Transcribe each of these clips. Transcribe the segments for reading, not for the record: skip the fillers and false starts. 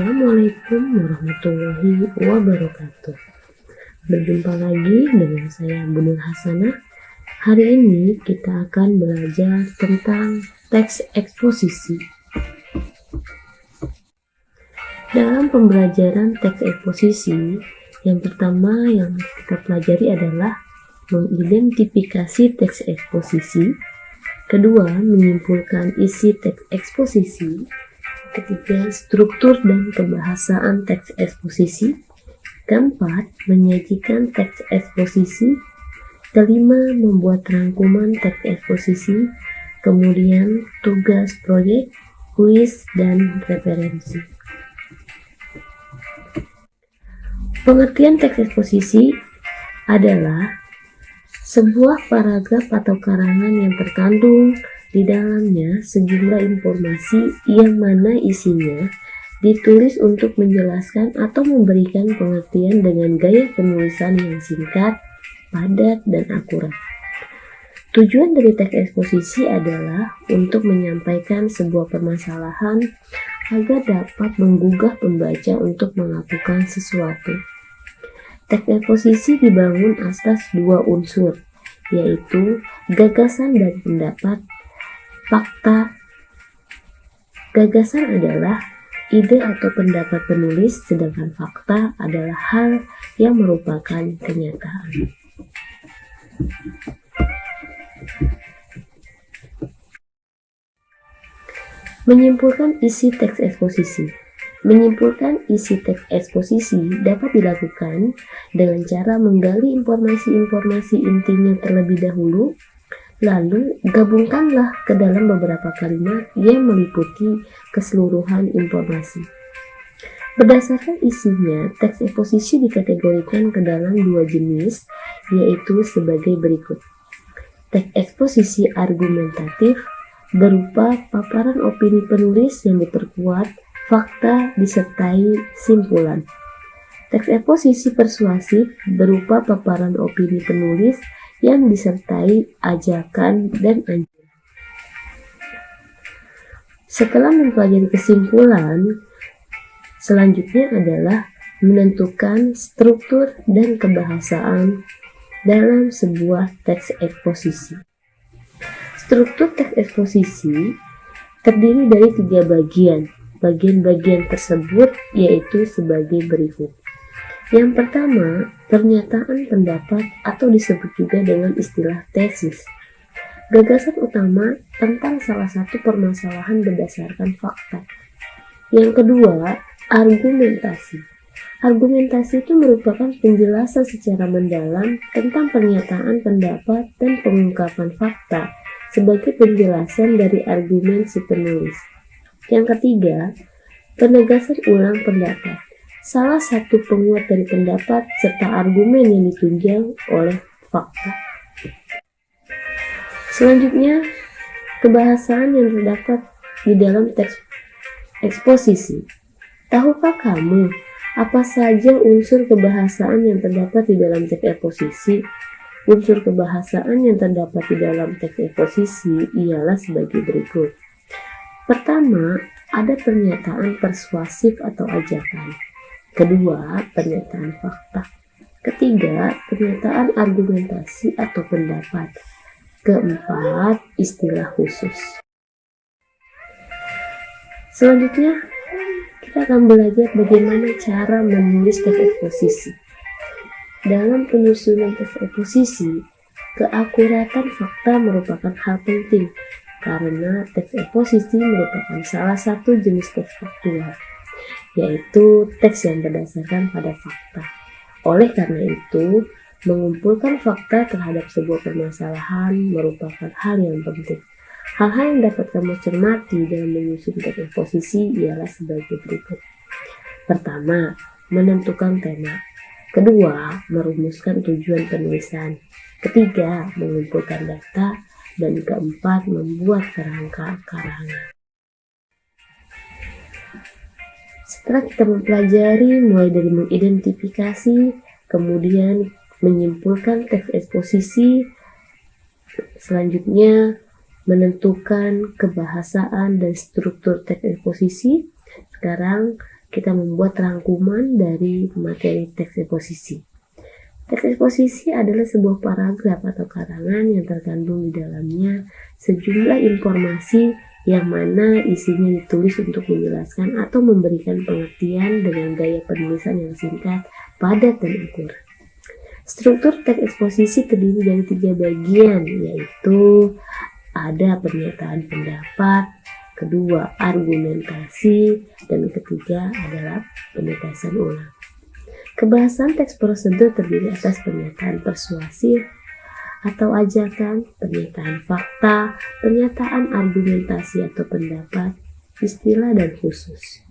Assalamualaikum warahmatullahi wabarakatuh. Berjumpa lagi dengan saya Bu Nur Hasanah. Hari ini kita akan belajar tentang teks eksposisi. Dalam pembelajaran teks eksposisi, yang pertama yang kita pelajari adalah mengidentifikasi teks eksposisi. Kedua, menyimpulkan isi teks eksposisi. Ketiga, struktur dan kebahasaan teks eksposisi. Keempat, menyajikan teks eksposisi. Kelima, membuat rangkuman teks eksposisi. Kemudian, tugas proyek, kuis, dan referensi. Pengertian teks eksposisi adalah sebuah paragraf atau karangan yang terkandung di dalamnya sejumlah informasi yang mana isinya ditulis untuk menjelaskan atau memberikan pengertian dengan gaya penulisan yang singkat, padat, dan akurat. Tujuan dari teks eksposisi adalah untuk menyampaikan sebuah permasalahan agar dapat menggugah pembaca untuk melakukan sesuatu. Teks eksposisi dibangun atas dua unsur, yaitu gagasan dan pendapat. Fakta. Gagasan adalah ide atau pendapat penulis, sedangkan fakta adalah hal yang merupakan kenyataan. Menyimpulkan isi teks eksposisi. Menyimpulkan isi teks eksposisi dapat dilakukan dengan cara menggali informasi-informasi intinya terlebih dahulu, lalu gabungkanlah ke dalam beberapa kalimat yang meliputi keseluruhan informasi. Berdasarkan isinya, teks eksposisi dikategorikan ke dalam dua jenis, yaitu sebagai berikut. Teks eksposisi argumentatif berupa paparan opini penulis yang diperkuat fakta disertai simpulan. Teks eksposisi persuasif berupa paparan opini penulis yang disertai ajakan dan anjuran. Setelah mempelajari kesimpulan, selanjutnya adalah menentukan struktur dan kebahasaan dalam sebuah teks eksposisi. Struktur teks eksposisi terdiri dari 3 bagian. Bagian-bagian tersebut yaitu sebagai berikut. Yang pertama, pernyataan pendapat atau disebut juga dengan istilah tesis. Gagasan utama tentang salah satu permasalahan berdasarkan fakta. Yang kedua, argumentasi. Argumentasi itu merupakan penjelasan secara mendalam tentang pernyataan pendapat dan pengungkapan fakta sebagai penjelasan dari argumen si penulis. Yang ketiga, penegasan ulang pendapat. Salah satu penguat dari pendapat serta argumen yang ditunjang oleh fakta. Selanjutnya, kebahasaan yang terdapat di dalam teks eksposisi. Tahukah kamu apa saja unsur kebahasaan yang terdapat di dalam teks eksposisi? Unsur kebahasaan yang terdapat di dalam teks eksposisi ialah sebagai berikut. Pertama, ada pernyataan persuasif atau ajakan. Kedua, pernyataan fakta. Ketiga, pernyataan argumentasi atau pendapat. Keempat, istilah khusus. Selanjutnya, kita akan belajar bagaimana cara menulis teks eksposisi. Dalam penyusunan teks eksposisi, keakuratan fakta merupakan hal penting karena teks eksposisi merupakan salah satu jenis teks faktual, yaitu teks yang berdasarkan pada fakta. Oleh karena itu, mengumpulkan fakta terhadap sebuah permasalahan merupakan hal yang penting. Hal-hal yang dapat kamu cermati dalam menyusun teks eksposisi ialah sebagai berikut. Pertama, menentukan tema. Kedua, merumuskan tujuan penulisan. Ketiga, mengumpulkan data. Dan keempat, membuat kerangka karangan. Setelah kita mempelajari mulai dari mengidentifikasi, kemudian menyimpulkan teks eksposisi, selanjutnya menentukan kebahasaan dan struktur teks eksposisi, sekarang kita membuat rangkuman dari materi teks eksposisi. Teks eksposisi adalah sebuah paragraf atau karangan yang terkandung di dalamnya sejumlah informasi yang mana isinya ditulis untuk menjelaskan atau memberikan pengertian dengan gaya penulisan yang singkat, padat, dan akurat. Struktur teks eksposisi terdiri dari 3 bagian, yaitu ada pernyataan pendapat, kedua argumentasi, dan ketiga adalah penegasan ulang. Kebahasan teks prosedur terdiri atas pernyataan persuasif atau ajakan, pernyataan fakta, pernyataan argumentasi atau pendapat, istilah, dan khusus.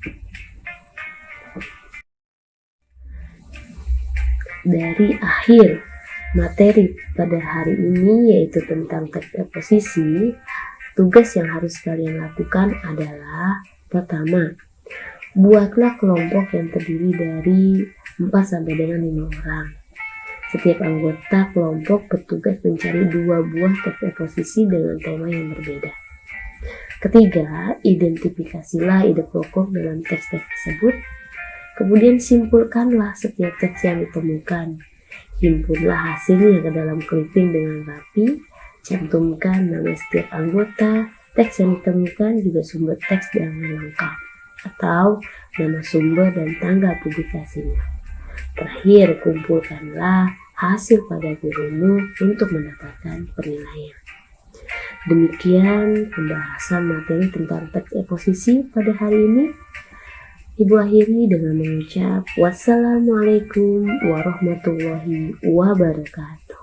Dari akhir materi pada hari ini, yaitu tentang teks eksposisi, tugas yang harus kalian lakukan adalah: pertama, buatlah kelompok yang terdiri dari 4 sampai dengan 5 orang. Setiap anggota kelompok bertugas mencari 2 buah teks eksposisi dengan tema yang berbeda. Ketiga, identifikasilah ide pokok dalam teks-teks tersebut. Kemudian simpulkanlah setiap teks yang ditemukan. Himpunlah hasilnya ke dalam clipping dengan rapi. Cantumkan nama setiap anggota, teks yang ditemukan, juga sumber teks dengan lengkap, atau nama sumber dan tanggal publikasinya. Terakhir, kumpulkanlah hasil pada gurumu untuk mendapatkan penilaian. Demikian pembahasan materi tentang teks eksposisi pada hari ini. Ibu akhiri dengan mengucap wassalamualaikum warahmatullahi wabarakatuh.